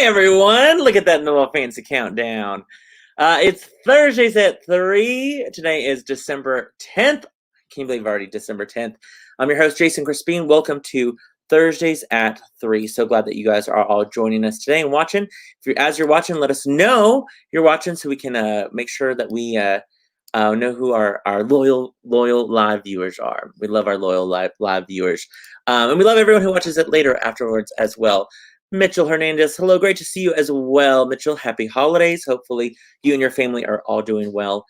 everyone. Look at that little fancy countdown. It's Thursdays at 3. Today is December 10th. Can't believe already December 10th. I'm your host, Jason Crespin. Welcome to Thursdays at 3. So glad that you guys are all joining us today and watching. As you're watching, let us know you're watching so we can make sure that we know who our loyal live viewers are. We love our loyal live viewers. And we love everyone who watches it later afterwards as well. Mitchell Hernandez, hello, great to see you as well. Mitchell, happy holidays. Hopefully you and your family are all doing well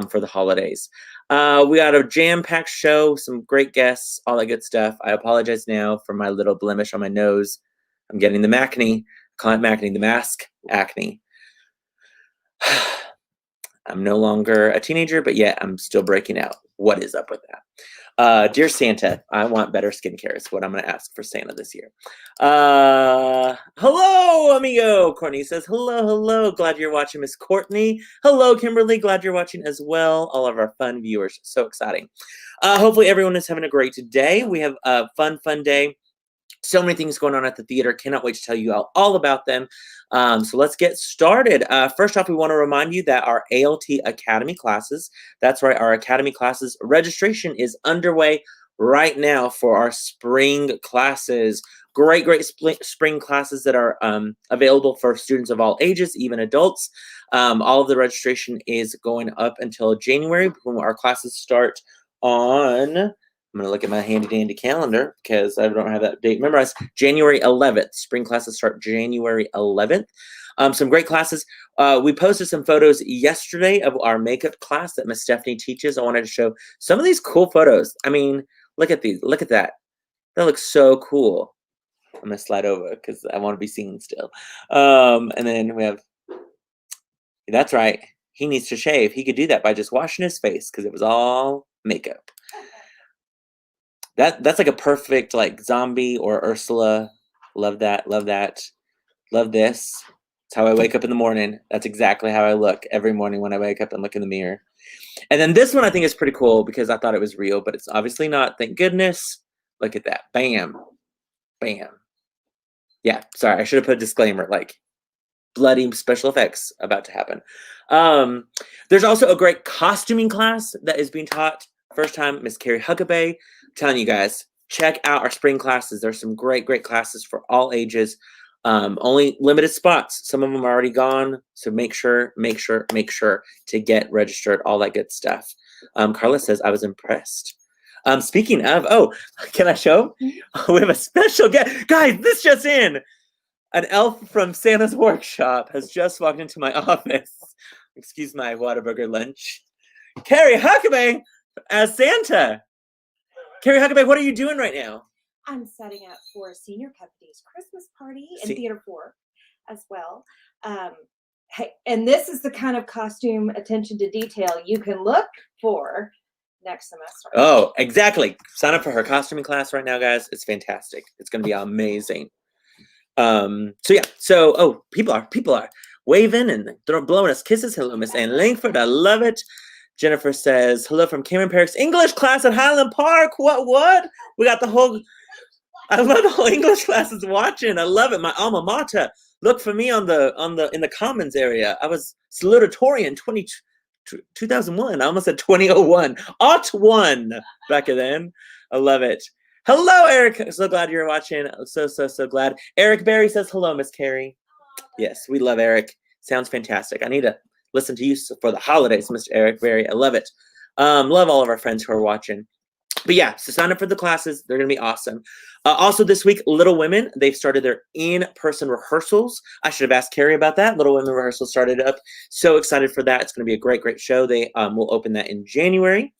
for the holidays. We got a jam-packed show, some great guests, all that good stuff. I apologize now for my little blemish on my nose. I'm getting the acne. Call it acne, the mask acne. I'm no longer a teenager, but yet I'm still breaking out. What is up with that? Dear Santa, I want better skincare is what I'm going to ask for Santa this year. Hello, amigo. Courtney says, hello. Glad you're watching, Miss Courtney. Hello, Kimberly. Glad you're watching as well. All of our fun viewers. So exciting. Hopefully everyone is having a great day. We have a fun day. So many things going on at the theater. Cannot wait to tell you all about them. So let's get started. First off, we want to remind you that our ALT Academy classes, that's right, our Academy classes registration is underway right now for our spring classes. Great spring classes that are available for students of all ages, even adults. All of the registration is going up until January when our classes start on... I'm going to look at my handy-dandy calendar because I don't have that date memorized. January 11th. Spring classes start January 11th. Some great classes. We posted some photos yesterday of our makeup class that Miss Stephanie teaches. I wanted to show some of these cool photos. I mean, look at these. Look at that. That looks so cool. I'm going to slide over because I want to be seen still. And then we have, that's right. He needs to shave. He could do that by just washing his face because it was all makeup. That's like a perfect like zombie or Ursula. Love that. Love this. It's how I wake up in the morning. That's exactly how I look every morning when I wake up and look in the mirror. And then this one I think is pretty cool because I thought it was real, but it's obviously not. Thank goodness. Look at that. Bam. Bam. Yeah, sorry. I should have put a disclaimer like bloody special effects about to happen. There's also a great costuming class that is being taught. First time, Miss Carrie Huckabee. Telling you guys, check out our spring classes. There's some great classes for all ages. Only limited spots. Some of them are already gone. So make sure to get registered. All that good stuff. Carla says, I was impressed. Speaking of, can I show? We have a special guest. Guys, this just in. An elf from Santa's workshop has just walked into my office. Excuse my Whataburger lunch. Carrie Huckabee as Santa. Carrie Huckabee, what are you doing right now? I'm setting up for a senior company's Christmas party in Theater 4 as well. Hey, and this is the kind of costume attention to detail you can look for next semester. Oh, exactly. Sign up for her costuming class right now, guys. It's fantastic. It's going to be amazing. People are waving and blowing us kisses. Hello, Miss Ann Langford. I love it. Jennifer says, hello from Cameron Park's English class at Highland Park. What? We got the whole, I love the whole English classes watching. I love it. My alma mater. Look for me in the Commons area. I was salutatorian 2001. I almost said 2001. '01 back then. I love it. Hello, Eric. So glad you're watching. So glad. Eric Berry says, hello, Miss Carrie. Yes, we love Eric. Sounds fantastic. I need to listen to you for the holidays, Mr. Eric Berry. I love it. Love all of our friends who are watching. But yeah, so sign up for the classes. They're going to be awesome. Also this week, Little Women, they've started their in-person rehearsals. I should have asked Carrie about that. Little Women rehearsal started up. So excited for that. It's going to be a great show. They will open that in January.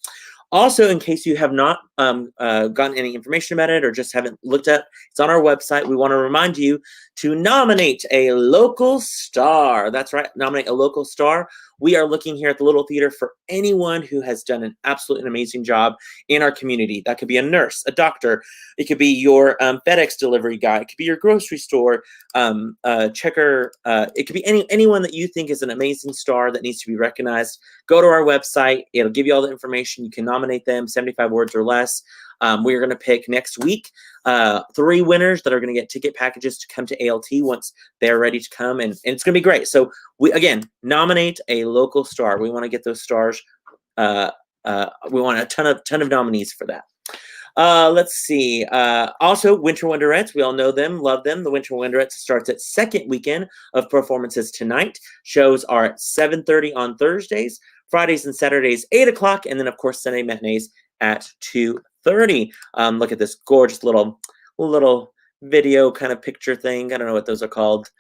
Also, in case you have not gotten any information about it or just haven't looked at, it's on our website. We want to remind you to nominate a local star. That's right, nominate a local star. We are looking here at the Little Theater for anyone who has done an absolutely amazing job in our community. That could be a nurse, a doctor. It could be your FedEx delivery guy. It could be your grocery store checker. It could be anyone that you think is an amazing star that needs to be recognized. Go to our website. It'll give you all the information. You can nominate them, 75 words or less. class. We're going to pick next week 3 winners that are going to get ticket packages to come to ALT once they're ready to come, and it's going to be great. So we, again, nominate a local star. We want to get those stars. We want a ton of nominees for that. Let's see. Also, Winter Wonderettes. We all know them, love them. The Winter Wonderettes starts at second weekend of performances tonight. Shows are at 7:30 on Thursdays, Fridays and Saturdays 8 o'clock, and then of course Sunday matinees at 2:30. Look at this gorgeous little video kind of picture thing. I don't know what those are called.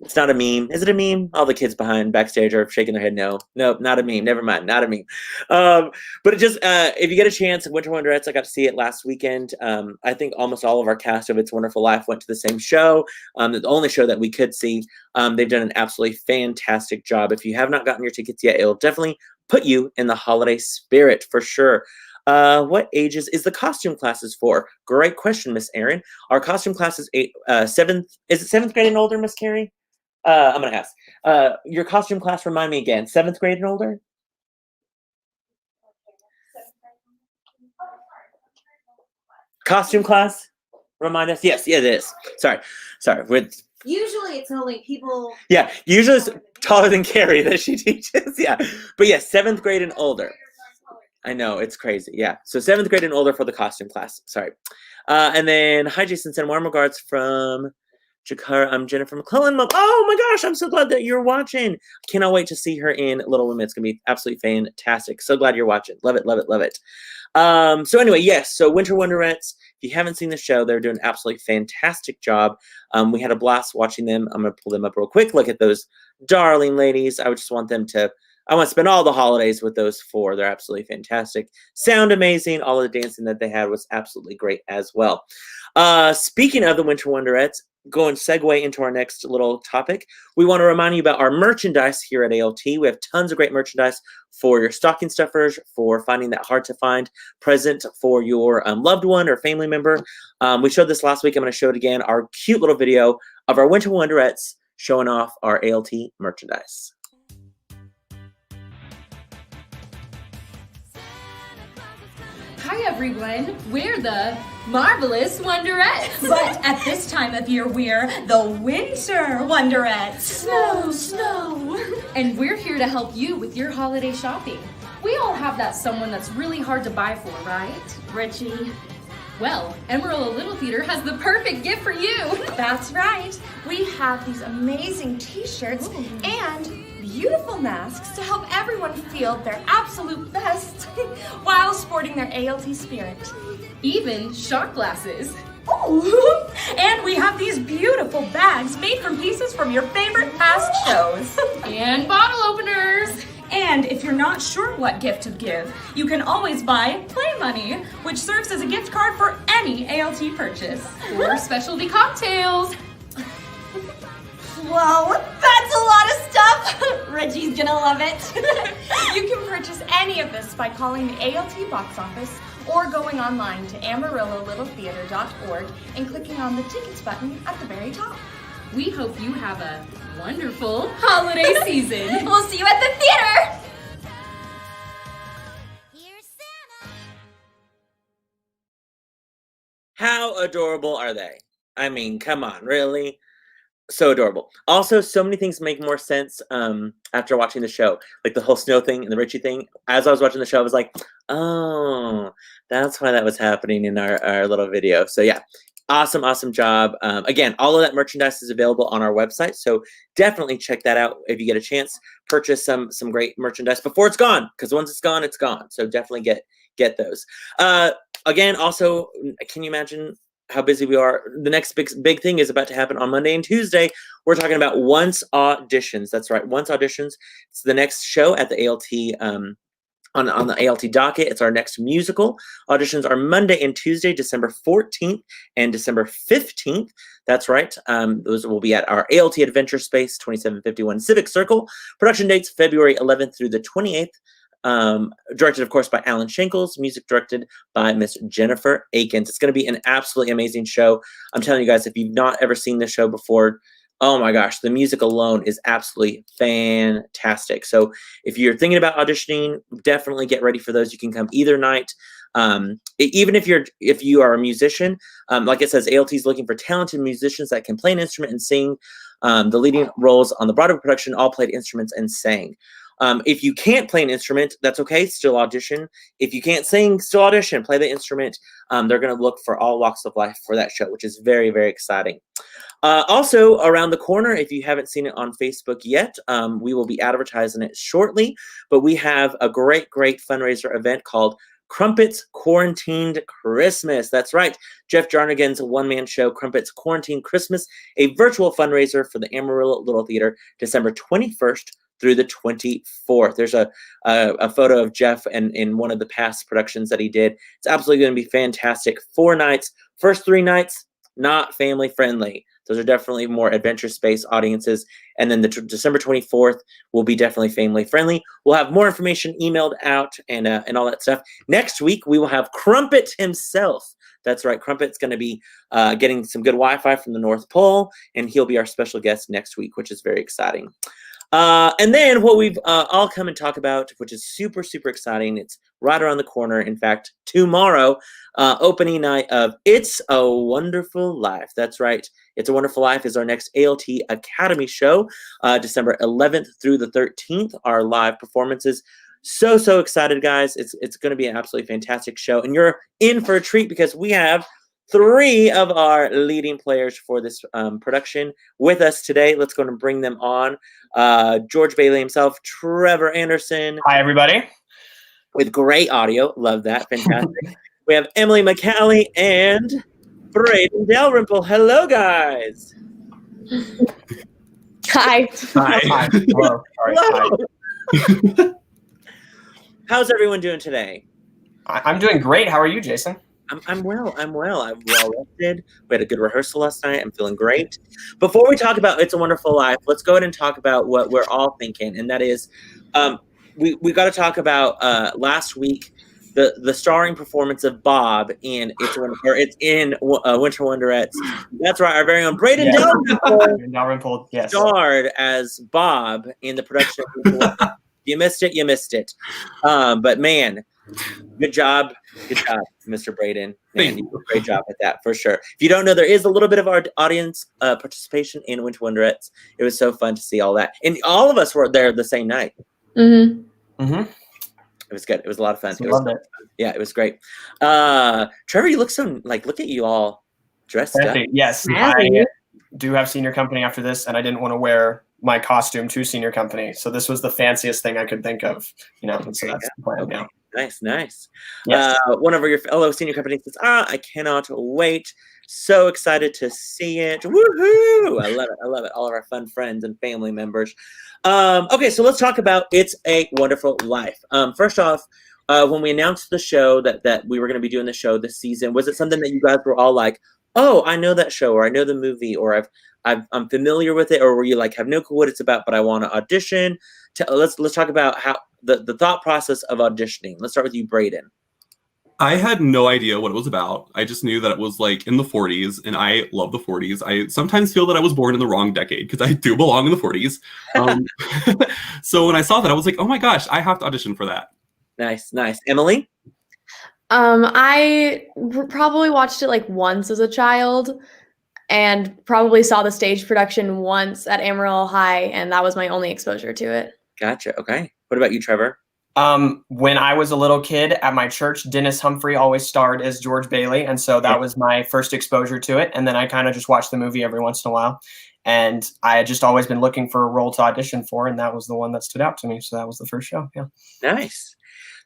It's not a meme. Is it a meme? All the kids behind backstage are shaking their head. No, not a meme. Never mind, not a meme. But it just, if you get a chance, Winter Wonderettes, I got to see it last weekend. I think almost all of our cast of It's a Wonderful Life went to the same show. The only show that we could see. They've done an absolutely fantastic job. If you have not gotten your tickets yet, it'll definitely put you in the holiday spirit for sure. What ages is the costume classes for? Great question, Miss Erin. Our costume class is 7th grade and older, Miss Carrie? I'm going to ask. Your costume class, remind me again, 7th grade and older? Costume class? Remind us? Yes, it is. Sorry. Usually it's only people. Yeah, usually it's taller than Carrie that she teaches. Yeah. But yes, 7th grade and older. I know, it's crazy. Yeah. So 7th grade and older for the costume class. Sorry. And then, hi, Jason. Send warm regards from Jakara. I'm Jennifer McClellan. Oh my gosh, I'm so glad that you're watching. Cannot wait to see her in Little Women. It's going to be absolutely fantastic. So glad you're watching. Love it, love it, love it. So anyway, yes. So Winter Wonderettes, if you haven't seen the show, they're doing an absolutely fantastic job. We had a blast watching them. I'm going to pull them up real quick. Look at those darling ladies. I would just want them to, I want to spend all the holidays with those 4. They're absolutely fantastic. Sound amazing. All of the dancing that they had was absolutely great as well. Speaking of the Winter Wonderettes, go and segue into our next little topic. We want to remind you about our merchandise here at ALT. We have tons of great merchandise for your stocking stuffers, for finding that hard to find present for your loved one or family member. We showed this last week. I'm going to show it again. Our cute little video of our Winter Wonderettes showing off our ALT merchandise. Hi everyone, we're the Marvelous Wonderettes. But at this time of year, we're the Winter Wonderettes. Snow. And we're here to help you with your holiday shopping. We all have that someone that's really hard to buy for, right? Richie. Well, Amarillo Little Theater has the perfect gift for you. That's right. We have these amazing t-shirts and beautiful masks to help everyone feel their absolute best while sporting their ALT spirit. Even shot glasses. Oh, and we have these beautiful bags made from pieces from your favorite past shows. And bottle openers. And if you're not sure what gift to give, you can always buy Play Money, which serves as a gift card for any ALT purchase. Or specialty cocktails. Whoa, that's a lot of stuff. Reggie's gonna love it. You can purchase any of this by calling the ALT box office or going online to AmarilloLittleTheater.org and clicking on the tickets button at the very top. We hope you have a wonderful holiday season. We'll see you at the theater. How adorable are they? I mean, come on, really? So adorable. Also, so many things make more sense after watching the show. Like the whole snow thing and the Richie thing. As I was watching the show, I was like, oh, that's why that was happening in our little video. So yeah, awesome job. Again, all of that merchandise is available on our website. So definitely check that out if you get a chance. Purchase some great merchandise before it's gone. Because once it's gone, it's gone. So definitely get those. Again, also, can you imagine how busy we are? The next big thing is about to happen on Monday and Tuesday. We're talking about Once Auditions. That's right, Once Auditions. It's the next show at the ALT on the ALT docket. It's our next musical. Auditions are Monday and Tuesday, December 14th and December 15th. That's right. Those will be at our ALT Adventure Space, 2751 Civic Circle. Production dates February 11th through the 28th. Directed, of course, by Alan Shankles, music directed by Miss Jennifer Akins. It's going to be an absolutely amazing show. I'm telling you guys, if you've not ever seen this show before, Oh my gosh, the music alone is absolutely fantastic. So if you're thinking about auditioning, definitely get ready for those. You can come either night. Even if you are a musician, like it says, ALT is looking for talented musicians that can play an instrument and sing. The leading roles on the Broadway production all played instruments and sang. If you can't play an instrument, that's okay. Still audition. If you can't sing, still audition. Play the instrument. They're going to look for all walks of life for that show, which is very, very exciting. Also, around the corner, if you haven't seen it on Facebook yet, we will be advertising it shortly. But we have a great, great fundraiser event called Crumpets Quarantined Christmas. That's right. Jeff Jarnigan's one-man show, Crumpets Quarantined Christmas, a virtual fundraiser for the Amarillo Little Theater, December 21st through the 24th. There's a photo of Jeff in one of the past productions that he did. It's absolutely going to be fantastic. 4 nights. First 3 nights, not family friendly. Those are definitely more adventure space audiences. And then the December 24th will be definitely family friendly. We'll have more information emailed out and all that stuff. Next week, we will have Crumpet himself. That's right. Crumpet's going to be getting some good Wi-Fi from the North Pole, and he'll be our special guest next week, which is very exciting. And then what we've all come and talk about, which is super, super exciting. It's right around the corner. In fact, tomorrow, opening night of It's a Wonderful Life. That's right. It's a Wonderful Life is our next ALT Academy show, December 11th through the 13th, our live performances. So, so excited, guys. It's going to be an absolutely fantastic show. And you're in for a treat because we have 3 of our leading players for this production with us today. Let's go and bring them on. George Bailey himself, Trevor Anderson. Hi, everybody. With great audio. Love that. Fantastic. We have Emily McCallie and Braden Dalrymple. Hello, guys. Hi. Hi. Hello. Sorry. Hello. Hi. How's everyone doing today? I'm doing great. How are you, Jason? I'm well. I'm well rested. We had a good rehearsal last night. I'm feeling great. Before we talk about It's a Wonderful Life, let's go ahead and talk about what we're all thinking, and that is, we got to talk about last week the starring performance of Bob in Winter Wonderettes. That's right. Our very own Braden Dalrymple, yes, starred as Bob in the production. You missed it. You missed it. But man, good job, Mr. Braden. Man, you did a great job at that for sure. If you don't know, there is a little bit of our audience participation in Winter Wonderettes. It was so fun to see all that, and all of us were there the same night. Mm-hmm. Mm-hmm. It was good. It was a lot of fun. Loved it. Yeah, it was great. Trevor, you look so look at you all dressed up. Yes, I do have senior company after this, and I didn't want to wear my costume to senior company, so this was the fanciest thing I could think of. And so that's the plan. Okay. Yeah. Nice. Yes. One of your fellow senior companies says, I cannot wait. So excited to see it. Woohoo! I love it. All of our fun friends and family members. Okay, so let's talk about It's a Wonderful Life. First off, when we announced the show that we were going to be doing the show this season, was it something that you guys were all like, oh, I know that show, or I know the movie, or I'm familiar with it, or were you like, have no clue what it's about, but I want to audition? Let's talk about how the thought process of auditioning. Let's start with you, Braden. I had no idea what it was about. I just knew that it was like in the 40s, and I love the 40s. I sometimes feel that I was born in the wrong decade because I do belong in the 40s. So when I saw that, I was like, oh my gosh, I have to audition for that. Nice. Emily? I probably watched it like once as a child and probably saw the stage production once at Amarillo High, and that was my only exposure to it. Gotcha. Okay. What about you, Trevor? When I was a little kid at my church, Dennis Humphrey always starred as George Bailey, and so that was my first exposure to it. And then I kind of just watched the movie every once in a while, and I had just always been looking for a role to audition for, and that was the one that stood out to me. So that was the first show. Yeah. Nice.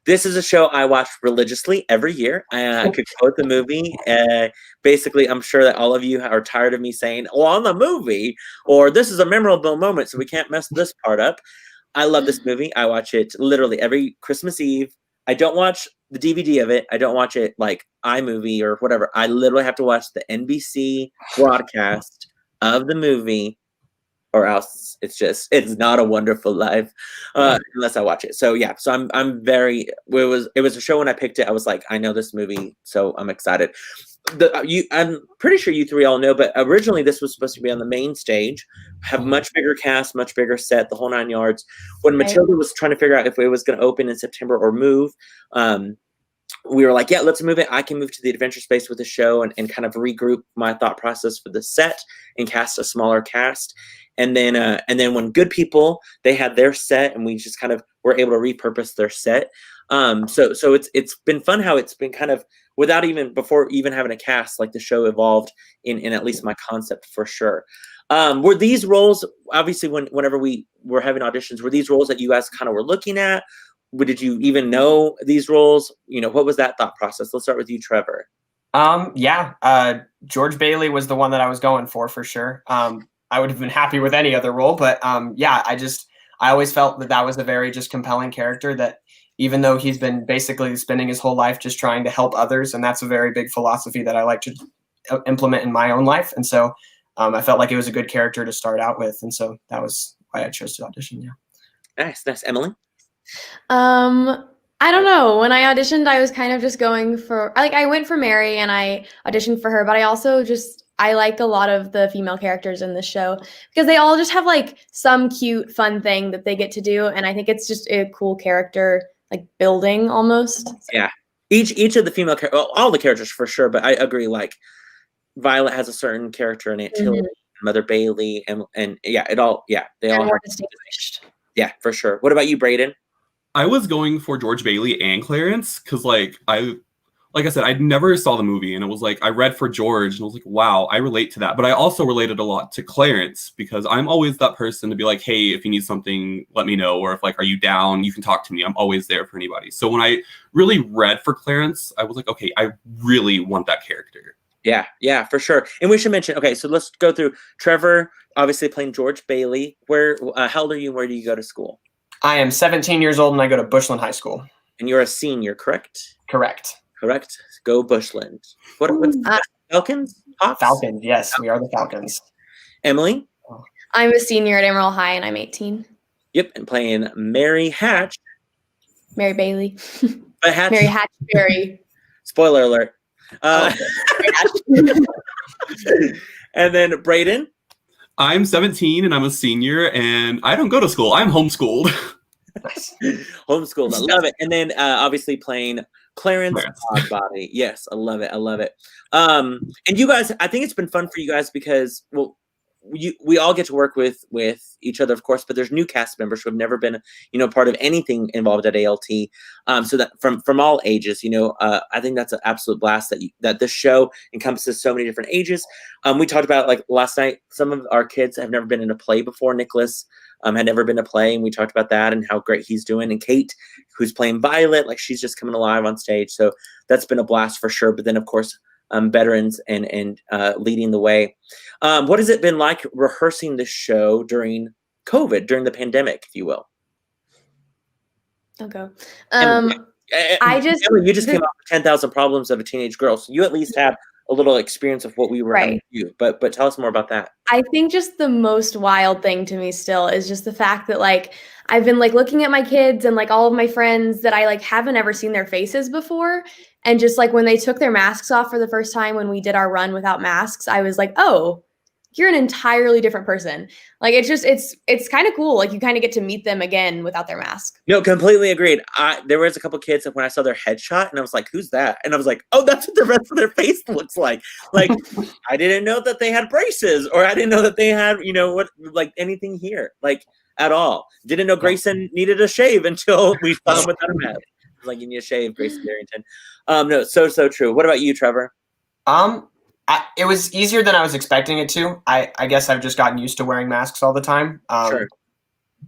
This is a show I watch religiously every year. I could quote the movie. Basically, I'm sure that all of you are tired of me saying, "Oh, on the movie," or "This is a memorable moment, so we can't mess this part up." I love this movie. I watch it literally every Christmas Eve. I don't watch the DVD of it. I don't watch it like iMovie or whatever. I literally have to watch the NBC broadcast of the movie or else it's not a wonderful life unless I watch it. So yeah, so I'm very, it was a show when I picked it. I was like, I know this movie, so I'm excited. I'm pretty sure you three all know, but originally this was supposed to be on the main stage, have much bigger cast, much bigger set, the whole 9 yards. When Matilda was trying to figure out if it was going to open in September or move, we were like, yeah, let's move it. I can move to the adventure space with the show and kind of regroup my thought process for the set and cast a smaller cast. And then when Good People, they had their set and we just kind of were able to repurpose their set. So it's been fun how it's been kind of before even having a cast, like the show evolved in at least my concept for sure. Were these roles, obviously whenever we were having auditions, were these roles that you guys kind of were looking at? Did you even know these roles? What was that thought process? Let's start with you, Trevor. George Bailey was the one that I was going for sure. I would have been happy with any other role, but I always felt that was a very just compelling character, that even though he's been basically spending his whole life just trying to help others, and that's a very big philosophy that I like to implement in my own life. And so I felt like it was a good character to start out with. And so that was why I chose to audition. Yeah. Nice. Emily? I don't know. When I auditioned, I was kind of just going for, I went for Mary and I auditioned for her, but I also I like a lot of the female characters in the show because they all just have like some cute, fun thing that they get to do. And I think it's just a cool character, like building almost. Yeah. Each of the female characters, well, all the characters for sure, but I agree, like Violet has a certain character in Aunt Tilly, Mother Bailey, and they all more distinguished. Yeah, for sure. What about you, Brayden? I was going for George Bailey and Clarence because, like I said, I never saw the movie, and it was like I read for George, and I was like, wow, I relate to that. But I also related a lot to Clarence because I'm always that person to be like, hey, if you need something, let me know. Or if are you down, you can talk to me. I'm always there for anybody. So when I really read for Clarence, I was like, okay, I really want that character. Yeah, for sure. And we should mention, okay, so let's go through Trevor, obviously playing George Bailey. How old are you? Where do you go to school? I am 17 years old and I go to Bushland High School. And you're a senior, correct? Correct. Go Bushland. What's Falcons? Hawks? Falcons, yes, we are the Falcons. Emily? I'm a senior at Emerald High and I'm 18. Yep, and playing Mary Hatch. Mary Bailey. But Hatch. Mary Hatchberry. Spoiler alert. And then Brayden? I'm 17 and I'm a senior and I don't go to school. I'm homeschooled. Nice. Homeschooled. I love it. And then obviously playing Clarence Oddbody. Yes, I love it. And you guys, I think it's been fun for you guys because, well, we all get to work with each other, of course, but there's new cast members who have never been, part of anything involved at ALT. So that from all ages, I think that's an absolute blast that this show encompasses so many different ages. We talked about, like, last night, some of our kids have never been in a play before. Nicholas had never been to play, and we talked about that and how great he's doing. And Kate, who's playing Violet, like, she's just coming alive on stage. So that's been a blast for sure. But then, of course, veterans and leading the way. What has it been like rehearsing this show during COVID, during the pandemic, if you will? Okay. You just came off 10,000 Problems of a Teenage Girl, so you at least have a little experience of what we were having to do. But tell us more about that. I think just the most wild thing to me still is just the fact that, like, I've been, like, looking at my kids and, like, all of my friends that I, like, haven't ever seen their faces before. And just, like, when they took their masks off for the first time when we did our run without masks, I was like, oh, you're an entirely different person. Like, it's kind of cool. Like, you kind of get to meet them again without their mask. No, completely agreed. There was a couple kids that when I saw their headshot and I was like, who's that? And I was like, oh, that's what the rest of their face looks like. Like, I didn't know that they had braces, or I didn't know that they had, anything here, like, at all. Didn't know Grayson needed a shave until we saw him without a mask. Like, you need a shave, Grayson Darrington. No, so true. What about you, Trevor? It was easier than I was expecting it to. I guess I've just gotten used to wearing masks all the time. Sure.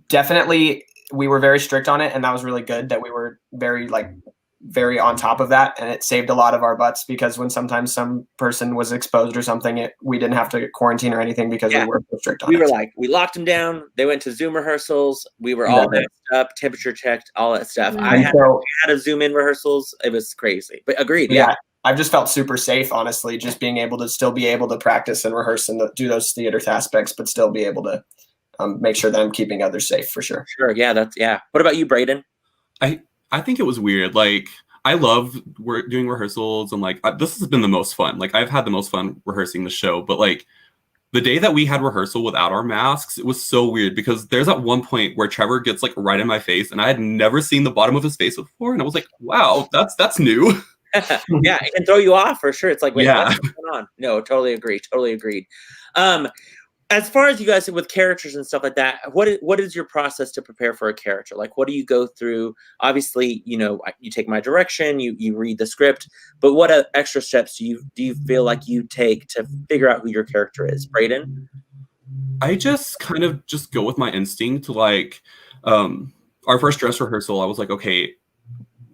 Definitely, we were very strict on it, and that was really good that we were very on top of that, and it saved a lot of our butts because when sometimes some person was exposed or something, we didn't have to quarantine or anything because we were so strict on it. We were like, we locked them down. They went to Zoom rehearsals. We were all messed up, temperature checked, all that stuff. Mm-hmm. I had a Zoom in rehearsals. It was crazy, but agreed. Yeah. I've just felt super safe, honestly, just being able to still be able to practice and rehearse and do those theater aspects, but still be able to make sure that I'm keeping others safe for sure. Sure. Yeah. What about you, Brayden? I think it was weird. Like, I love doing rehearsals, and like this has been the most fun. Like, I've had the most fun rehearsing the show, but like the day that we had rehearsal without our masks, it was so weird because there's at one point where Trevor gets like right in my face, and I had never seen the bottom of his face before, and I was like, wow, that's new. Yeah, it can throw you off for sure. It's like, wait, Yeah. what's going on? No, totally agreed. As far as you guys with characters and stuff like that, what is your process to prepare for a character? Like, what do you go through? Obviously, you take my direction, you read the script, but what extra steps do you feel like you take to figure out who your character is? Brayden? I just kind of just go with my instinct. Like, our first dress rehearsal, I was like, okay,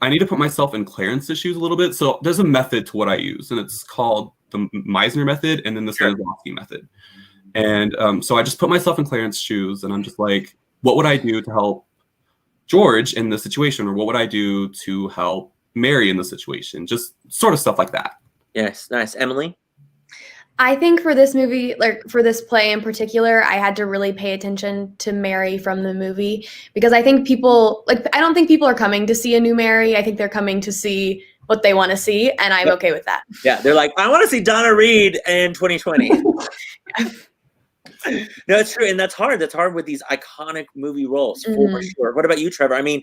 I need to put myself in Clarence's shoes a little bit. So there's a method to what I use, and it's called the Meisner method and then the Stanislavski method. And so I just put myself in Clarence's shoes, and I'm just like, what would I do to help George in this situation? Or what would I do to help Mary in the situation? Just sort of stuff like that. Yes, nice. Emily? I think for this movie, like for this play in particular, I had to really pay attention to Mary from the movie because I think I don't think people are coming to see a new Mary. I think they're coming to see what they want to see, and I'm okay with that. Yeah, they're like, I want to see Donna Reed in 2020. No, it's true, and that's hard. That's hard with these iconic movie roles, for sure. What about you, Trevor? I mean,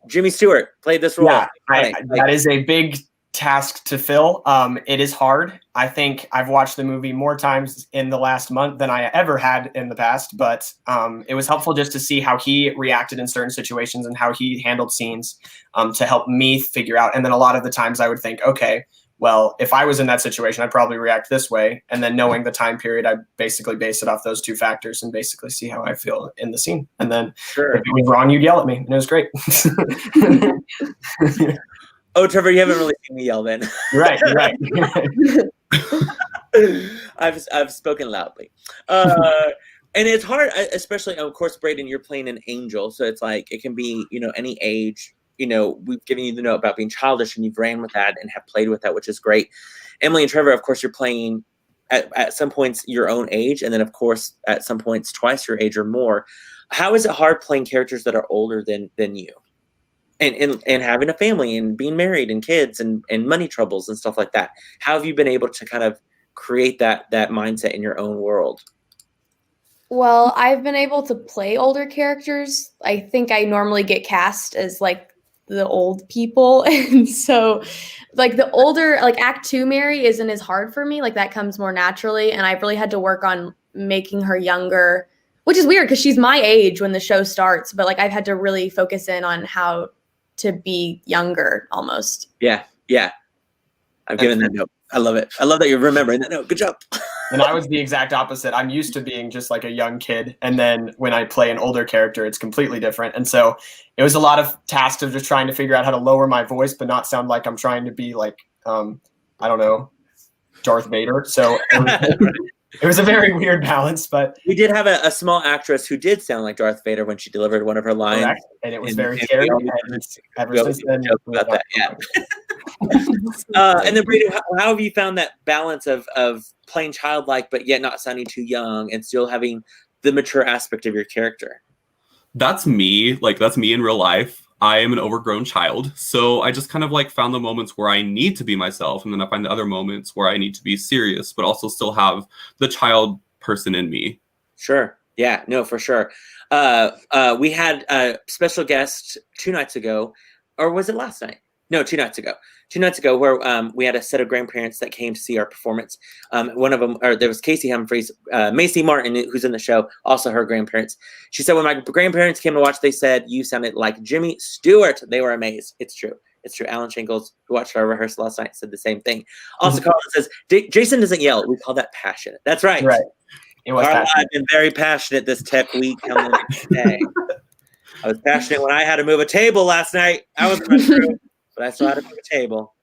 Jimmy Stewart played this role. Yeah, that is a big task to fill. It is hard. I think I've watched the movie more times in the last month than I ever had in the past, but it was helpful just to see how he reacted in certain situations and how he handled scenes to help me figure out. And then a lot of the times I would think, okay, well, if I was in that situation, I'd probably react this way. And then knowing the time period, I basically base it off those two factors and basically see how I feel in the scene. And then if it was wrong, you'd yell at me, and it was great. Oh, Trevor, you haven't really seen me yell then. Right. I've spoken loudly. And it's hard, especially, of course, Brayden, you're playing an angel. So it's like, it can be, any age. We've given you the note about being childish, and you've ran with that and have played with that, which is great. Emily and Trevor, of course, you're playing at some points your own age, and then, of course, at some points twice your age or more. How is it hard playing characters that are older than you? And having a family and being married and kids and money troubles and stuff like that. How have you been able to kind of create that mindset in your own world? Well, I've been able to play older characters. I think I normally get cast as like the old people. And so like the older, like Act 2 Mary isn't as hard for me. Like that comes more naturally. And I've really had to work on making her younger, which is weird because she's my age when the show starts. But like I've had to really focus in on how to be younger almost. Yeah. I've given that note. I love it. I love that you're remembering that note. Good job. And I was the exact opposite. I'm used to being just like a young kid. And then when I play an older character, it's completely different. And so it was a lot of tasks of just trying to figure out how to lower my voice, but not sound like I'm trying to be like, I don't know, Darth Vader. So it was a very weird balance, but we did have a small actress who did sound like Darth Vader when she delivered one of her lines. Correct. And it was very scary. And ever since then, about that, yeah. And then Brady, how have you found that balance of playing childlike but yet not sounding too young and still having the mature aspect of your character? That's me. Like, that's me in real life. I am an overgrown child. So I just kind of like found the moments where I need to be myself. And then I find the other moments where I need to be serious, but also still have the child person in me. Sure. Yeah, no, for sure. We had a special guest 2 nights ago, or was it last night? No, 2 nights ago. 2 nights ago, where we had a set of grandparents that came to see our performance. One of them, or there was Casey Humphreys, Macy Martin, who's in the show, also her grandparents. She said when my grandparents came to watch, they said, you sounded like Jimmy Stewart. They were amazed. It's true. It's true. Alan Shingles, who watched our rehearsal last night, said the same thing. Also, Carla says, Jason doesn't yell. We call that passionate. That's right. Right. It was Carla, I've been very passionate this tech week. Coming today. I was passionate when I had to move a table last night. I was true. But I still had to move a table.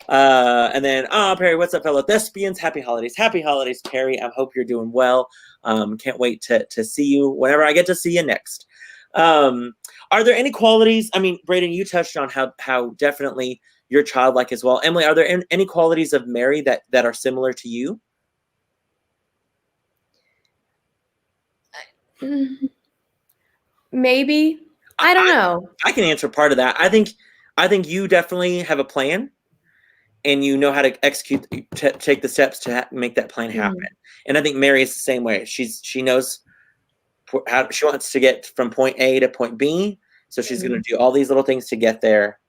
And then, Perry, what's up, fellow thespians? Happy holidays. Happy holidays, Perry. I hope you're doing well. Can't wait to see you whenever I get to see you next. Are there any qualities? I mean, Brayden, you touched on how definitely you're childlike as well. Emily, are there any qualities of Mary that are similar to you? Maybe. I don't know. I can answer part of that. I think you definitely have a plan, and you know how to execute, take the steps to make that plan happen. And I think Mary is the same way. She knows how she wants to get from point A to point B, so she's going to do all these little things to get there,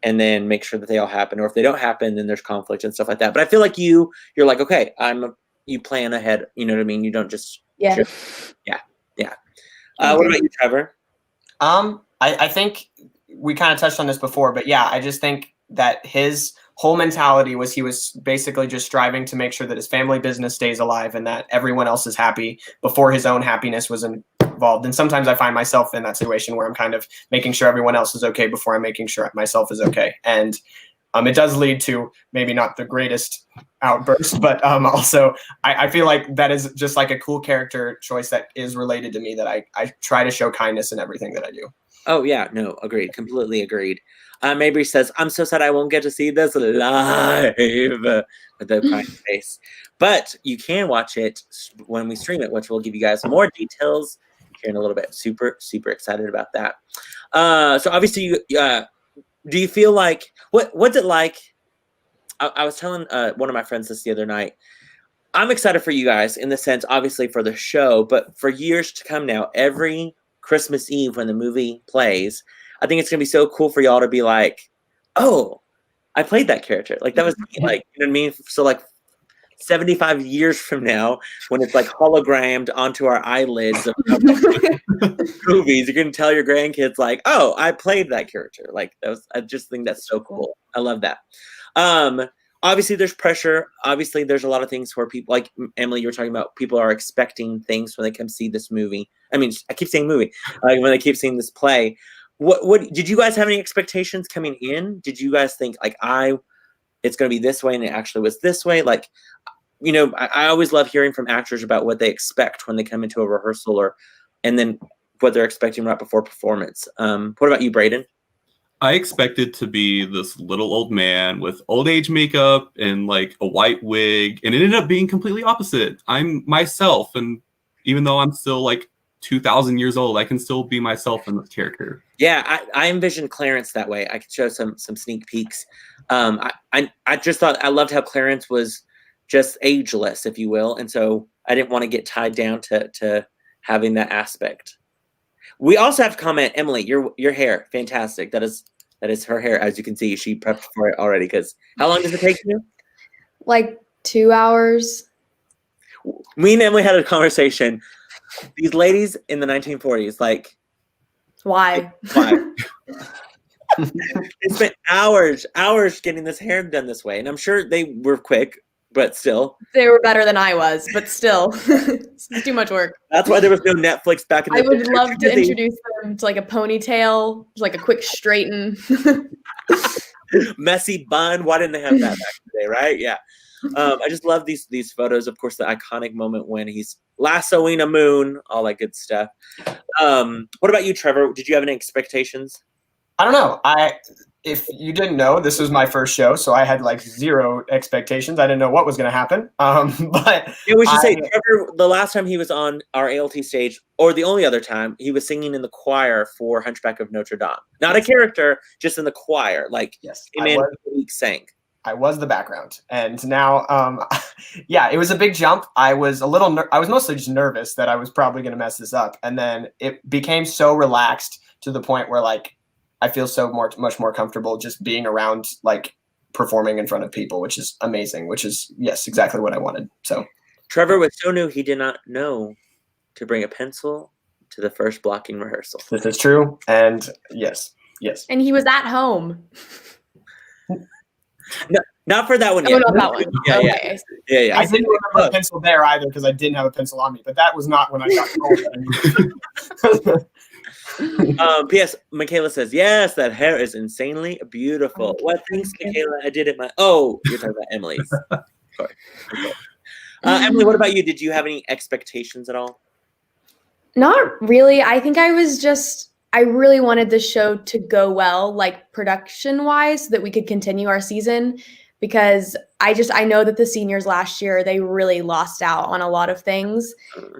and then make sure that they all happen. Or if they don't happen, then there's conflict and stuff like that. But I feel like you're like, okay, you plan ahead. You know what I mean? You don't just Yeah. What about you, Trevor? I think we kind of touched on this before, but yeah, I just think that his whole mentality was he was basically just striving to make sure that his family business stays alive and that everyone else is happy before his own happiness was involved. And sometimes I find myself in that situation where I'm kind of making sure everyone else is okay before I'm making sure myself is okay. And it does lead to maybe not the greatest outburst, but also I feel like that is just like a cool character choice that is related to me, that I try to show kindness in everything that I do. Oh yeah, no, agreed, completely agreed. Mabry says, I'm so sad I won't get to see this live with the crying face. But you can watch it when we stream it, which will give you guys more details here in a little bit. Super, super excited about that. So obviously, do you feel like, what's it like? I was telling one of my friends this the other night. I'm excited for you guys in the sense, obviously, for the show, but for years to come now, every Christmas Eve when the movie plays, I think it's going to be so cool for y'all to be like, oh, I played that character. Like, that was me. Like, you know what I mean? So, like, 75 years from now, when it's, like, hologrammed onto our eyelids of movies, you're going to tell your grandkids, like, oh, I played that character. Like, I just think that's so cool. I love that. Obviously, there's pressure. Obviously, there's a lot of things where people, like Emily, you were talking about, people are expecting things when they come see this movie. I mean, I keep saying movie. Like, when they keep seeing this play. What did you guys have any expectations coming in? Did you guys think like it's going to be this way and it actually was this way? Like, you know, I always love hearing from actors about what they expect when they come into a rehearsal and then what they're expecting right before performance. What about you, Braden? I expected to be this little old man with old age makeup and like a white wig, and it ended up being completely opposite. I'm myself, and even though I'm still like 2,000 years old, I can still be myself in this character. Yeah, I envisioned Clarence that way. I could show some sneak peeks. I just thought I loved how Clarence was just ageless, if you will, and so I didn't want to get tied down to having that aspect. We also have to comment, Emily, your hair, fantastic. That is her hair, as you can see. She prepped for it already. Because how long does it take you? Like 2 hours. Me and Emily had a conversation. These ladies in the 1940s, like, Why? They spent hours getting this hair done this way, and I'm sure they were quick, but still. They were better than I was, but still. It's too much work. That's why there was no Netflix back in the day. I would day. love to introduce them to like a ponytail, like a quick straighten. Messy bun. Why didn't they have that back in the day, right? Yeah. I just love these photos. Of course, the iconic moment when he's lassoing a moon, all that good stuff. What about you, Trevor? Did you have any expectations? I don't know. If you didn't know, this was my first show, so I had like zero expectations. I didn't know what was going to happen. But yeah, we should say Trevor, the last time he was on our ALT stage, or the only other time, he was singing in the choir for Hunchback of Notre Dame. Not a character, just in the choir. Like, yes, sang. I was the background, and now, yeah, it was a big jump. I was I was mostly just nervous that I was probably going to mess this up, and then it became so relaxed to the point where like I feel so much more comfortable just being around, like performing in front of people, which is amazing. Which is yes, exactly what I wanted. So Trevor was so new; he did not know to bring a pencil to the first blocking rehearsal. This is true, and yes. And he was at home. No, not for that one yet. Oh, not that one. Yeah, okay. Yeah. I didn't remember a pencil there either because I didn't have a pencil on me, but that was not when I got home. P.S. Michaela says, yes, that hair is insanely beautiful. What thanks, Michaela? I did it you're talking about Emily's. Sorry. Okay. Emily, what about you? Did you have any expectations at all? Not really. I think I really wanted the show to go well, like production wise, so that we could continue our season. because I know that the seniors last year, they really lost out on a lot of things,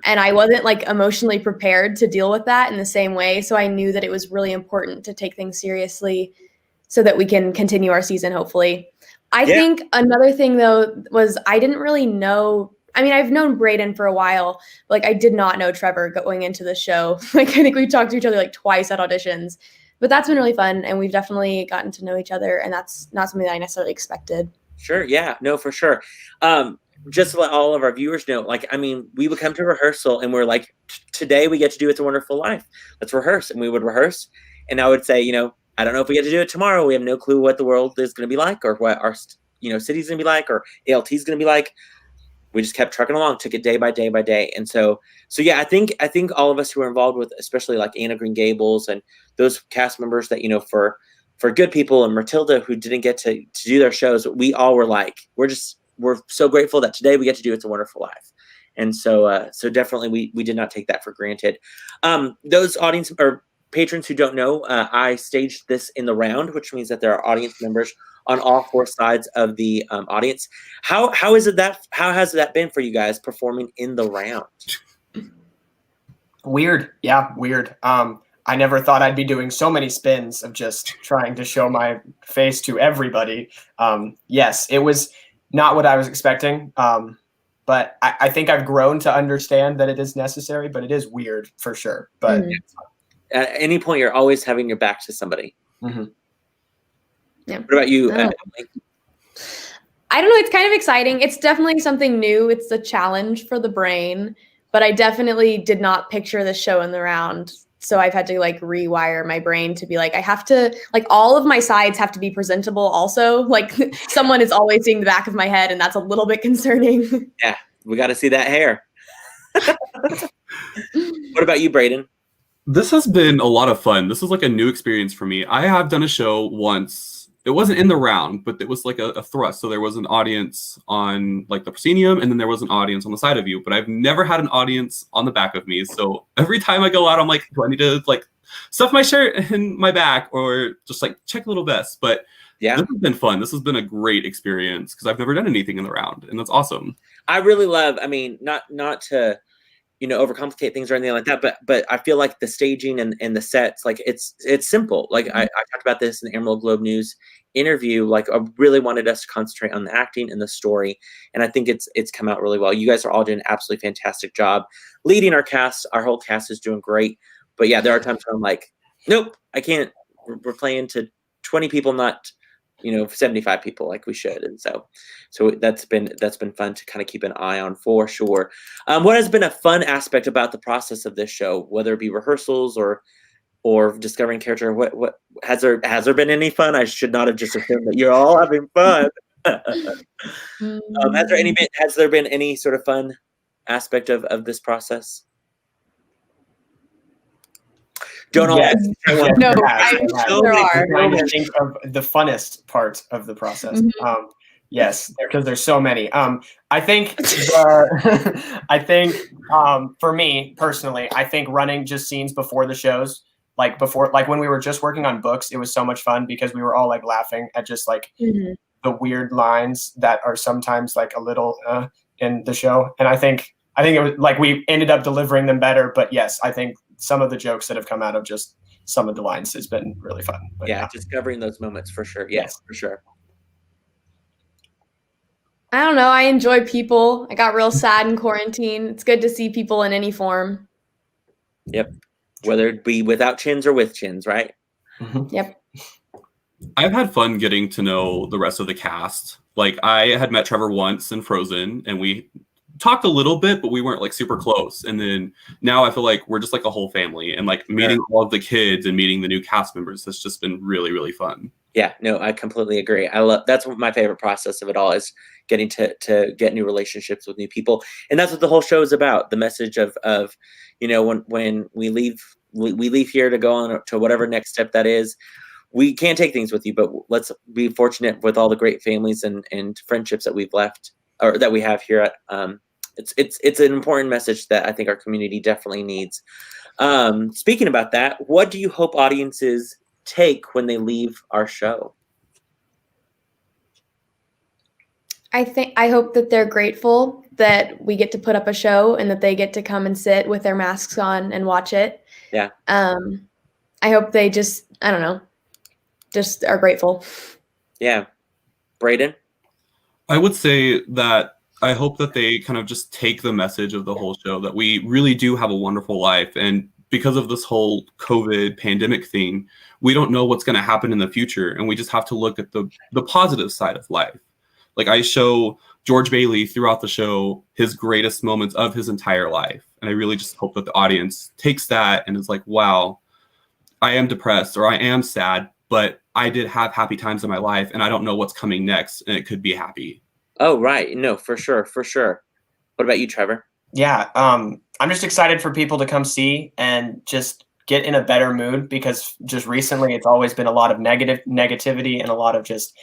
and I wasn't like emotionally prepared to deal with that in the same way. So I knew that it was really important to take things seriously so that we can continue our season, hopefully. I think another thing though was I didn't really know. I mean, I've known Brayden for a while. Like, I did not know Trevor going into the show. Like, I think we talked to each other like twice at auditions. But that's been really fun, and we've definitely gotten to know each other, and that's not something that I necessarily expected. Sure, yeah, no, for sure. Just to let all of our viewers know, like, I mean, we would come to rehearsal, and we're like, today we get to do It's a Wonderful Life. Let's rehearse. And we would rehearse, and I would say, you know, I don't know if we get to do it tomorrow. We have no clue what the world is going to be like, or what our, you know, city's going to be like, or ALT is going to be like. We just kept trucking along, took it day by day by day. And so yeah, I think all of us who are involved with, especially like Anna Green Gables and those cast members that, you know, for Good People and Matilda, who didn't get to do their shows, we all were like, we're so grateful that today we get to do It's a Wonderful Life. And so definitely we did not take that for granted. Those audience or patrons who don't know, I staged this in the round, which means that there are audience members on all four sides of the audience. How has that been for you guys performing in the round? Weird. Yeah, weird. I never thought I'd be doing so many spins of just trying to show my face to everybody. Yes, it was not what I was expecting. But I think I've grown to understand that it is necessary, but it is weird for sure. But at any point, you're always having your back to somebody. Mm-hmm. Yeah. What about you? I don't know. It's kind of exciting. It's definitely something new. It's a challenge for the brain, but I definitely did not picture the show in the round. So I've had to like rewire my brain to be like, I have to, like, all of my sides have to be presentable also. Like, someone is always seeing the back of my head, and that's a little bit concerning. Yeah, we got to see that hair. What about you, Brayden? This has been a lot of fun. This is like a new experience for me. I have done a show once. It wasn't in the round, but it was like a thrust. So there was an audience on like the proscenium, and then there was an audience on the side of you. But I've never had an audience on the back of me. So every time I go out, I'm like, do I need to like stuff my shirt in my back, or just like check a little vest? But yeah, this has been fun. This has been a great experience because I've never done anything in the round, and that's awesome. I really love. I mean, not to, you know, overcomplicate things or anything like that, but I feel like the staging and the sets, like it's simple. Like I talked about this in the Emerald Globe News interview. Like, I really wanted us to concentrate on the acting and the story, and I think it's come out really well. You guys are all doing an absolutely fantastic job leading our cast. Our whole cast is doing great. But yeah, there are times where I'm like, nope, I can't. We're playing to 20 people, not, you know, 75 people like we should. And so that's been fun to kind of keep an eye on for sure. What has been a fun aspect about the process of this show, whether it be rehearsals or discovering character? What has there been any fun? I should not have just assumed that you're all having fun. Has there been any sort of fun aspect of this process? Don't all. Yes. No, there are. I think of the funnest part of the process. Mm-hmm. Yes, because there's so many. I think for me personally, I think running just scenes before the shows, like when we were just working on books, it was so much fun because we were all like laughing at just like the weird lines that are sometimes like a little in the show. And I think it was like we ended up delivering them better. But yes, I think some of the jokes that have come out of just some of the lines has been really fun. But yeah, discovering those moments for sure. Yes, for sure. I don't know. I enjoy people. I got real sad in quarantine. It's good to see people in any form. Yep. Whether it be without chins or with chins, right? Mm-hmm. Yep. I've had fun getting to know the rest of the cast. Like, I had met Trevor once in Frozen, and we talked a little bit, but we weren't like super close. And then now I feel like we're just like a whole family, and like meeting all of the kids and meeting the new cast members has just been really, really fun. Yeah, no, I completely agree. That's my favorite process of it all, is getting to get new relationships with new people. And that's what the whole show is about. The message of, you know, when we leave here to go on to whatever next step that is, we can't take things with you, but let's be fortunate with all the great families and friendships that we've left, or that we have here at, it's an important message that I think our community definitely needs. Speaking about that, what do you hope audiences take when they leave our show? I hope that they're grateful that we get to put up a show and that they get to come and sit with their masks on and watch it. Yeah. I hope they just, I don't know, just are grateful. Yeah. Braden? I would say that I hope that they kind of just take the message of the whole show, that we really do have a wonderful life. And because of this whole COVID pandemic thing, we don't know what's going to happen in the future. And we just have to look at the positive side of life. Like, I show George Bailey throughout the show his greatest moments of his entire life. And I really just hope that the audience takes that and is like, wow, I am depressed or I am sad, but I did have happy times in my life and I don't know what's coming next, and it could be happy. Oh, right. No, for sure. For sure. What about you, Trevor? Yeah. I'm just excited for people to come see and just get in a better mood, because just recently it's always been a lot of negativity and a lot of just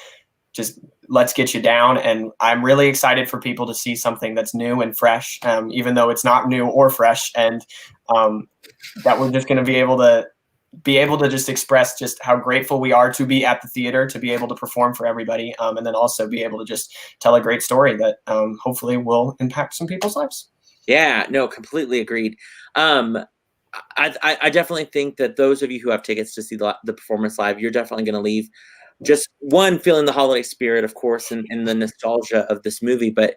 let's get you down. And I'm really excited for people to see something that's new and fresh, even though it's not new or fresh. And that we're just going to be able to just express just how grateful we are to be at the theater, to be able to perform for everybody. And then also be able to just tell a great story that hopefully will impact some people's lives. Yeah, no, completely agreed. I definitely think that those of you who have tickets to see the performance live, you're definitely going to leave just one feeling the holiday spirit, of course, and the nostalgia of this movie. But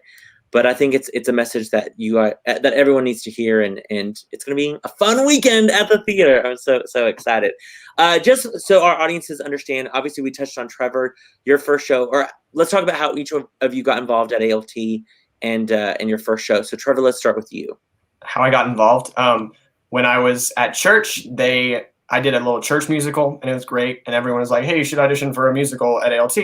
I think it's a message that that everyone needs to hear, and it's going to be a fun weekend at the theater. I'm so excited. Just so our audiences understand, obviously we touched on Trevor, your first show, or let's talk about how each of you got involved at ALT and your first show. So Trevor, let's start with you. How I got involved. When I was at church, I did a little church musical, and it was great. And everyone was like, hey, you should audition for a musical at ALT.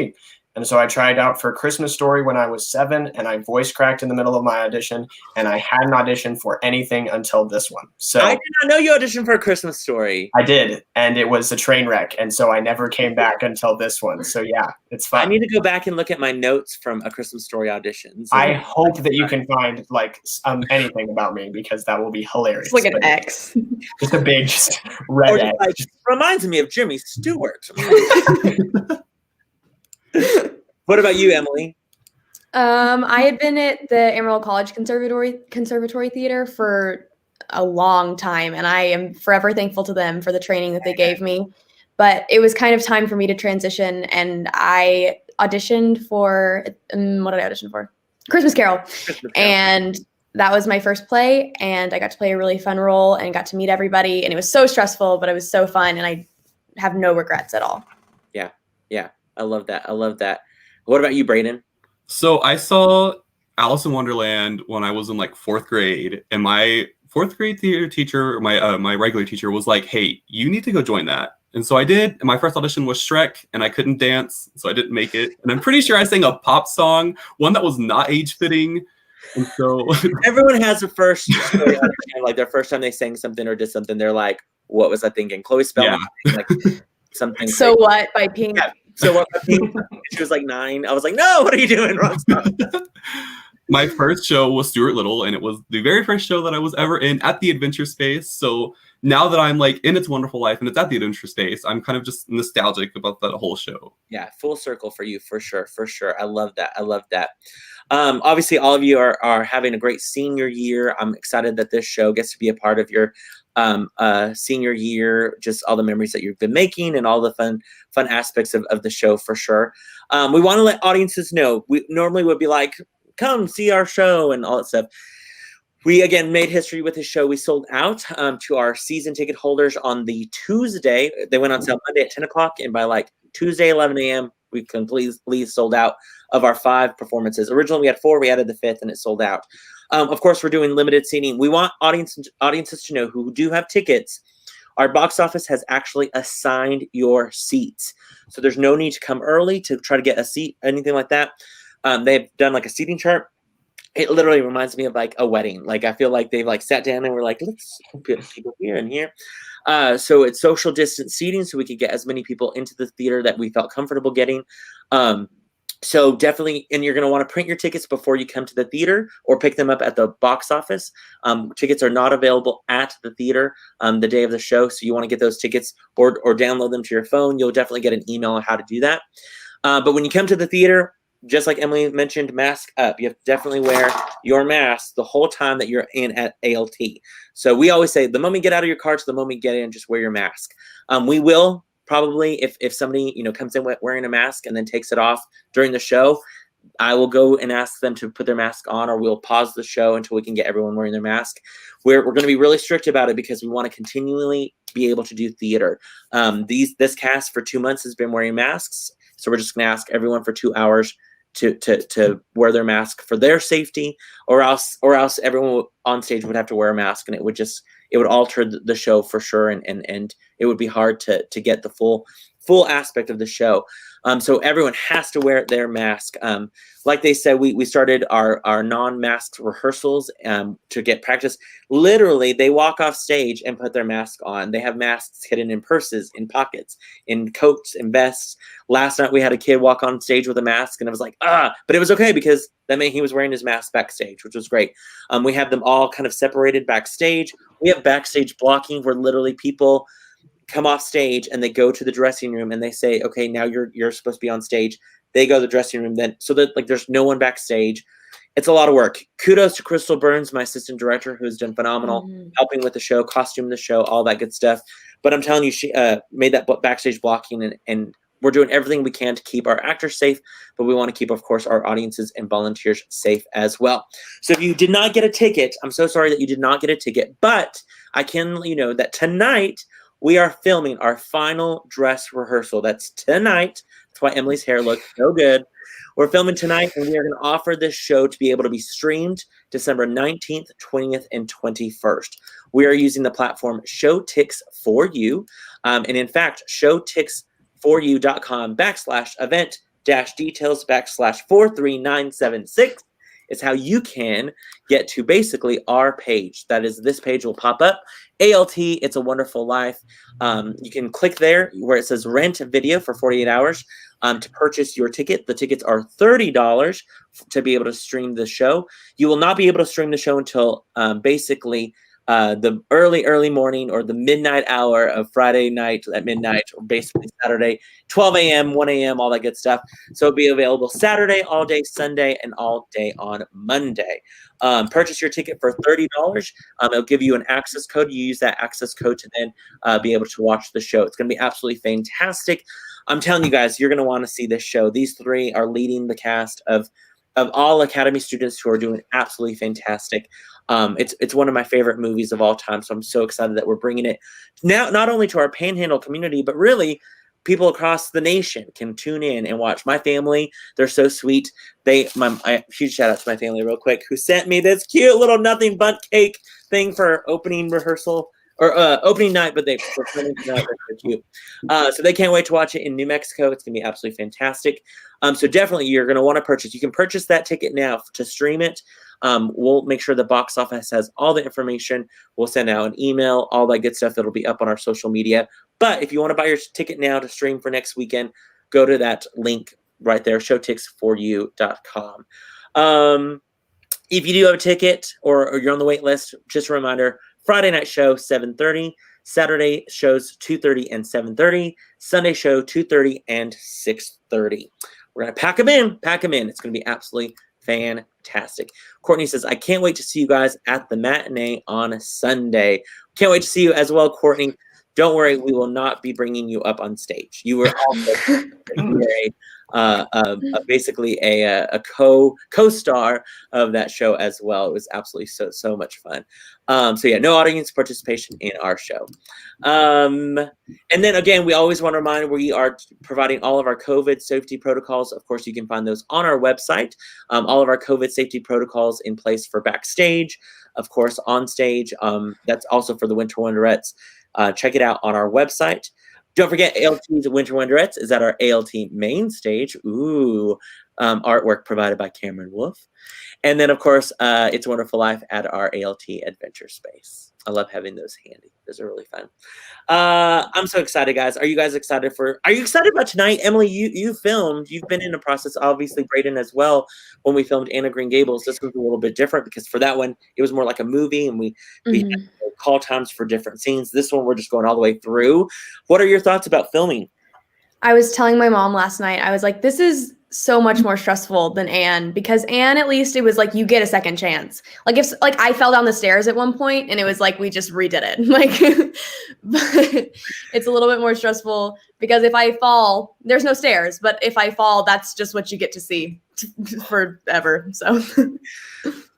And so I tried out for Christmas Story when I was 7, and I voice cracked in the middle of my audition, and I hadn't auditioned for anything until this one. So I did not know you auditioned for A Christmas Story. I did, and it was a train wreck, and so I never came back until this one. So yeah, it's fun. I need to go back and look at my notes from A Christmas Story auditions. I hope that you can find like anything about me, because that will be hilarious. It's like an X. Just a big red X. Like, reminds me of Jimmy Stewart. What about you, Emily? I had been at the Amarillo College Conservatory Theater for a long time, and I am forever thankful to them for the training that they gave me. But it was kind of time for me to transition, and I auditioned for what did I audition for? Christmas Carol. And that was my first play, and I got to play a really fun role and got to meet everybody, and it was so stressful, but it was so fun, and I have no regrets at all. Yeah. I love that. What about you, Braden? So I saw Alice in Wonderland when I was in like 4th grade, and my 4th grade theater teacher, my regular teacher, was like, hey, you need to go join that. And so I did. And my first audition was Shrek, and I couldn't dance, so I didn't make it. And I'm pretty sure I sang a pop song, one that was not age fitting. And so everyone has a first story audition, like their first time they sang something or did something, they're like, what was I thinking? Chloe Spellman, like something. So crazy. What by Pink? Yeah. So what by Pink? She was like 9. I was like, no, what are you doing? Wrong stuff. My first show was Stuart Little, and it was the very first show that I was ever in at the Adventure Space. So now that I'm like in It's Wonderful Life and it's at the Adventure Space, I'm kind of just nostalgic about that whole show. Yeah, full circle for you, for sure. I love that. Obviously, all of you are having a great senior year. I'm excited that this show gets to be a part of your senior year, just all the memories that you've been making and all the fun aspects of the show, for sure. We want to let audiences know. We normally would be like, come see our show and all that stuff. We, again, made history with this show. We sold out to our season ticket holders on the Tuesday. They went on sale Monday at 10 o'clock, and by like Tuesday, 11 a.m., we completely sold out of our 5 performances. Originally, we had 4. We added the 5th, and it sold out. Of course, we're doing limited seating. We want audiences to know who do have tickets. Our box office has actually assigned your seats. So there's no need to come early to try to get a seat, anything like that. They've done like a seating chart. It literally reminds me of like a wedding. Like, I feel like they've like sat down and were like, let's put people here and here. So it's social distance seating, so we could get as many people into the theater that we felt comfortable getting. So definitely, and you're going to want to print your tickets before you come to the theater or pick them up at the box office. Tickets are not available at the theater the day of the show. So you want to get those tickets or download them to your phone. You'll definitely get an email on how to do that. But when you come to the theater, just like Emily mentioned, mask up. You have to definitely wear your mask the whole time that you're in at ALT. So we always say the moment you get out of your car to the moment you get in, just wear your mask. We will probably, if somebody, comes in wearing a mask and then takes it off during the show, I will go and ask them to put their mask on, or we'll pause the show until we can get everyone wearing their mask. We're going to be really strict about it because we want to continually be able to do theater. This cast for 2 months has been wearing masks, so we're just going to ask everyone for 2 hours to wear their mask for their safety, or else everyone on stage would have to wear a mask, and it would alter the show for sure, and it would be hard to get the full aspect of the show. So everyone has to wear their mask. Like they said, we started our non-mask rehearsals to get practice. Literally, they walk off stage and put their mask on. They have masks hidden in purses, in pockets, in coats and vests. Last night, we had a kid walk on stage with a mask, and I was like, but it was okay because that meant he was wearing his mask backstage, which was great. We have them all kind of separated backstage. We have backstage blocking where literally people come off stage and they go to the dressing room and they say, okay, now you're supposed to be on stage. They go to the dressing room then, so that there's no one backstage. It's a lot of work. Kudos to Crystal Burns, my assistant director, who's done phenomenal, helping with the show, costuming the show, all that good stuff. But I'm telling you, she made that backstage blocking, and we're doing everything we can to keep our actors safe, but we want to keep, of course, our audiences and volunteers safe as well. So if you did not get a ticket, I'm so sorry that you did not get a ticket, but I can let you know that tonight we are filming our final dress rehearsal. That's tonight. That's why Emily's hair looks so good. We're filming tonight, and we are going to offer this show to be able to be streamed December 19th, 20th, and 21st. We are using the platform Showtix4U. And in fact, showtix4u.com/event-details/43976 is how you can get to basically our page. That is, this page will pop up. ALT, It's a Wonderful Life. You can click there where it says rent a video for 48 hours to purchase your ticket. The tickets are $30 to be able to stream the show. You will not be able to stream the show until basically the early morning or the midnight hour of Friday night at midnight, or basically Saturday, 12 a.m., 1 a.m., all that good stuff. So it'll be available Saturday, all day Sunday, and all day on Monday. Purchase your ticket for $30. It'll give you an access code. You use that access code to then be able to watch the show. It's going to be absolutely fantastic. I'm telling you guys, you're going to want to see this show. These three are leading the cast of all Academy students who are doing absolutely fantastic. It's one of my favorite movies of all time, so I'm so excited that we're bringing it now not only to our Panhandle community, but really people across the nation can tune in and watch. My family, they're so sweet. Huge shout out to my family real quick, who sent me this cute little nothing but cake thing for opening rehearsal or opening night, but they're filming tonight. They're so cute. So they can't wait to watch it in New Mexico. It's gonna be absolutely fantastic. So definitely you're gonna want to purchase. You can purchase that ticket now to stream it. We'll make sure the box office has all the information. We'll send out an email, all that good stuff that'll be up on our social media. But if you want to buy your ticket now to stream for next weekend, go to that link right there, showtix4u.com. If you do have a ticket or you're on the wait list, just a reminder, Friday night show, 7:30. Saturday shows 2:30 and 7:30. Sunday show, 2:30 and 6:30. We're going to pack them in. It's going to be absolutely fantastic. Courtney says, I can't wait to see you guys at the matinee on Sunday. Can't wait to see you as well, Courtney. Don't worry, we will not be bringing you up on stage. You were also basically a co-star of that show as well. It was absolutely so much fun. So yeah, no audience participation in our show. And then again, we always want to remind we are providing all of our COVID safety protocols. Of course, you can find those on our website. All of our COVID safety protocols in place for backstage, of course, on stage. That's also for the Winter Wonderettes. Check it out on our website. Don't forget, ALT's Winter Wonderettes is at our ALT main stage. Ooh, artwork provided by Cameron Wolf. And then, of course, It's a Wonderful Life at our ALT Adventure Space. I love having those handy. Those are really fun. I'm so excited, guys. Are you guys excited are you excited about tonight? Emily, you filmed. You've been in the process, obviously, Brayden as well, when we filmed Anne of Green Gables. This was a little bit different because for that one, it was more like a movie, and we had call times for different scenes. This one, we're just going all the way through. What are your thoughts about filming? I was telling my mom last night, I was like, this is so much more stressful than Anne, because Anne, at least it was like you get a second chance. Like if like I fell down the stairs at one point and it was like we just redid it. Like but it's a little bit more stressful because if I fall, there's no stairs, but if I fall, that's just what you get to see forever. So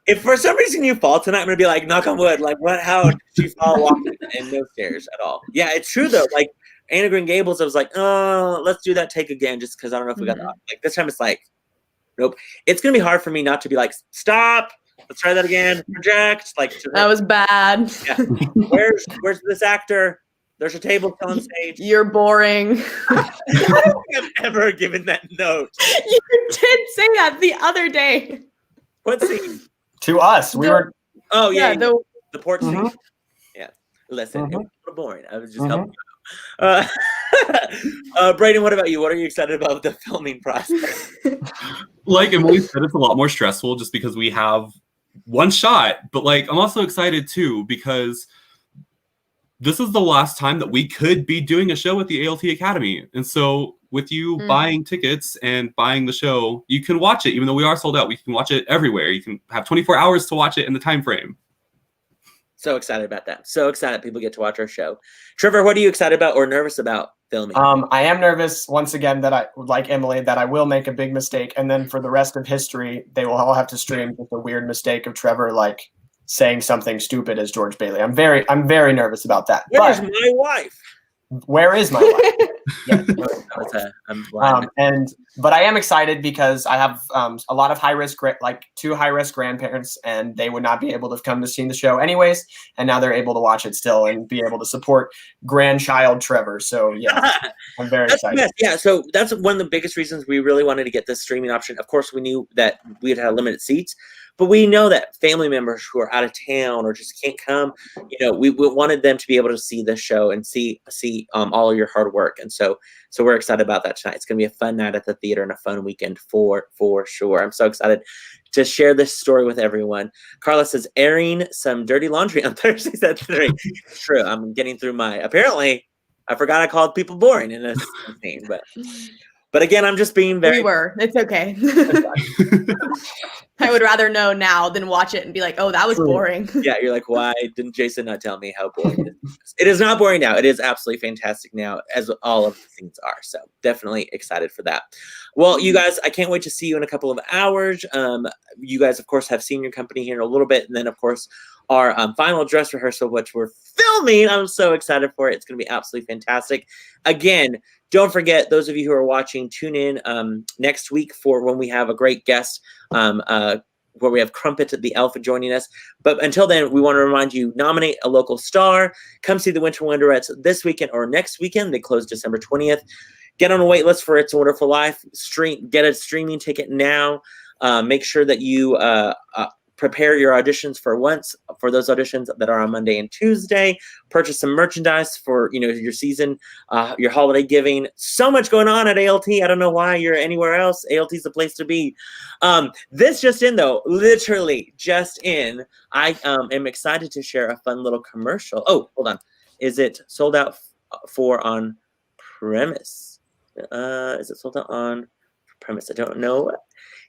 if for some reason you fall tonight, I'm gonna be like, knock on wood, like what? How did you fall walking and no stairs at all? Yeah, it's true though. Like Anne of Green Gables, I was like, oh, let's do that take again, just because I don't know if we got that. Like this time, it's like, nope. It's gonna be hard for me not to be like, stop. Let's try that again. Project. Like that was bad. Yeah. Where's this actor? There's a table still on stage. You're boring. I don't think I've ever given that note. You did say that the other day. What scene? To us, we were. Oh yeah, the porch scene. Yeah. Listen, it was a little boring. I was just helping. Brayden, what about you? What are you excited about the filming process? Like Emily said, it's a lot more stressful just because we have one shot. But like, I'm also excited too because this is the last time that we could be doing a show at the ALT Academy. And so with you buying tickets and buying the show, you can watch it. Even though we are sold out, we can watch it everywhere. You can have 24 hours to watch it in the time frame. So excited about that. So excited people get to watch our show. Trevor, what are you excited about or nervous about filming? I am nervous once again that I, like Emily, that I will make a big mistake. And then for the rest of history, they will all have to stream with a weird mistake of Trevor, like saying something stupid as George Bailey. I'm very nervous about that. Where's my wife? Where is my wife? Yeah. I'm blind. But I am excited because I have a lot of two high risk grandparents, and they would not be able to come to see the show anyways. And now they're able to watch it still and be able to support grandchild Trevor. So yeah, I'm very excited. Yeah, so that's one of the biggest reasons we really wanted to get this streaming option. Of course, we knew that we had limited seats, but we know that family members who are out of town or just can't come, we wanted them to be able to see the show and see all of your hard work. And so we're excited about that tonight. It's going to be a fun night at the theater and a fun weekend for sure. I'm so excited to share this story with everyone. Carla says, airing some dirty laundry on Thursdays at 3. It's true. I'm getting through apparently, I forgot I called people boring in this scene, but again, I'm just being very. We were. It's okay. I would rather know now than watch it and be like, oh, that was boring. Yeah, you're like, why didn't Jason not tell me how boring it is? It is not boring now. It is absolutely fantastic now, as all of the things are. So definitely excited for that. Well, you guys, I can't wait to see you in a couple of hours. You guys, of course, have senior company here in a little bit. And then, of course, our final dress rehearsal, which we're filming. I'm so excited for it. It's going to be absolutely fantastic. Again, don't forget, those of you who are watching, tune in next week for when we have a great guest where we have Crumpet the Elf joining us. But until then, we want to remind you, nominate a local star. Come see the Winter Wonderettes this weekend or next weekend. They close December 20th. Get on a wait list for It's a Wonderful Life. Get a streaming ticket now. Make sure that you prepare your auditions for those auditions that are on Monday and Tuesday. Purchase some merchandise for your season, your holiday giving. So much going on at ALT. I don't know why you're anywhere else. ALT is the place to be. This just in though, literally just in. I am excited to share a fun little commercial. Oh, hold on. Is it sold out for on premise? Is it sold out on premise? I don't know.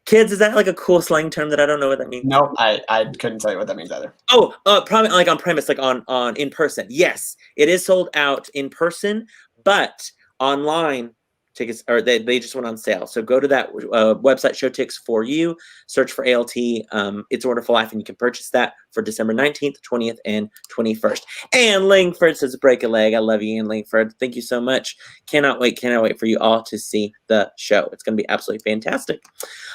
Kids, is that like a cool slang term that I don't know what that means? No, I couldn't tell you what that means either. Oh, probably like on premise, like on in person. Yes, it is sold out in person, but online tickets, or they just went on sale. So go to that website, Showtix for you, search for ALT, It's a Wonderful Life, and you can purchase that for December 19th, 20th, and 21st. And Langford says, break a leg. I love you, Ian Langford. Thank you so much. Cannot wait for you all to see the show. It's going to be absolutely fantastic.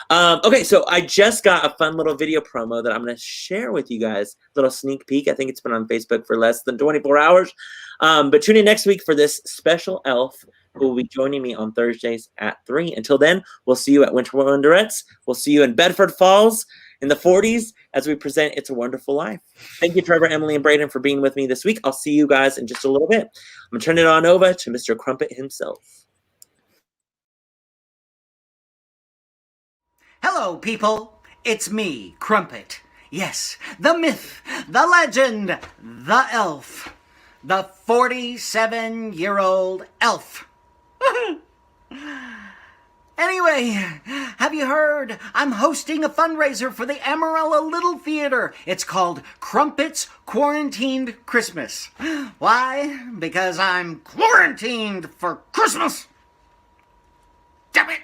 Okay, so I just got a fun little video promo that I'm going to share with you guys. Little sneak peek. I think it's been on Facebook for less than 24 hours. But tune in next week for this special elf who will be joining me on Thursdays at 3. Until then, we'll see you at Winter Wonderettes. We'll see you in Bedford Falls in the 40s as we present It's a Wonderful Life. Thank you, Trevor, Emily, and Brayden for being with me this week. I'll see you guys in just a little bit. I'm going to turn it on over to Mr. Crumpet himself. Hello, people. It's me, Crumpet. Yes, the myth, the legend, the elf. The 47-year-old elf. Anyway, have you heard? I'm hosting a fundraiser for the Amarillo Little Theater. It's called Crumpet's Quarantined Christmas. Why? Because I'm quarantined for Christmas. Damn it.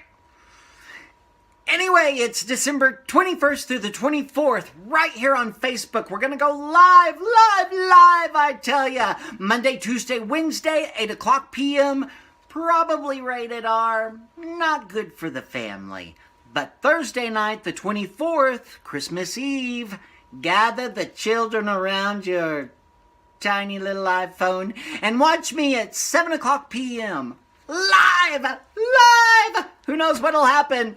Anyway, it's December 21st through the 24th, right here on Facebook. We're going to go live, I tell ya. Monday, Tuesday, Wednesday, 8 o'clock p.m., probably rated R, not good for the family. But Thursday night, the 24th, Christmas Eve, gather the children around your tiny little iPhone and watch me at 7 o'clock p.m. Live! Who knows what'll happen?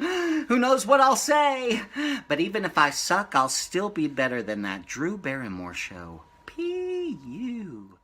Who knows what I'll say? But even if I suck, I'll still be better than that Drew Barrymore show. P.U.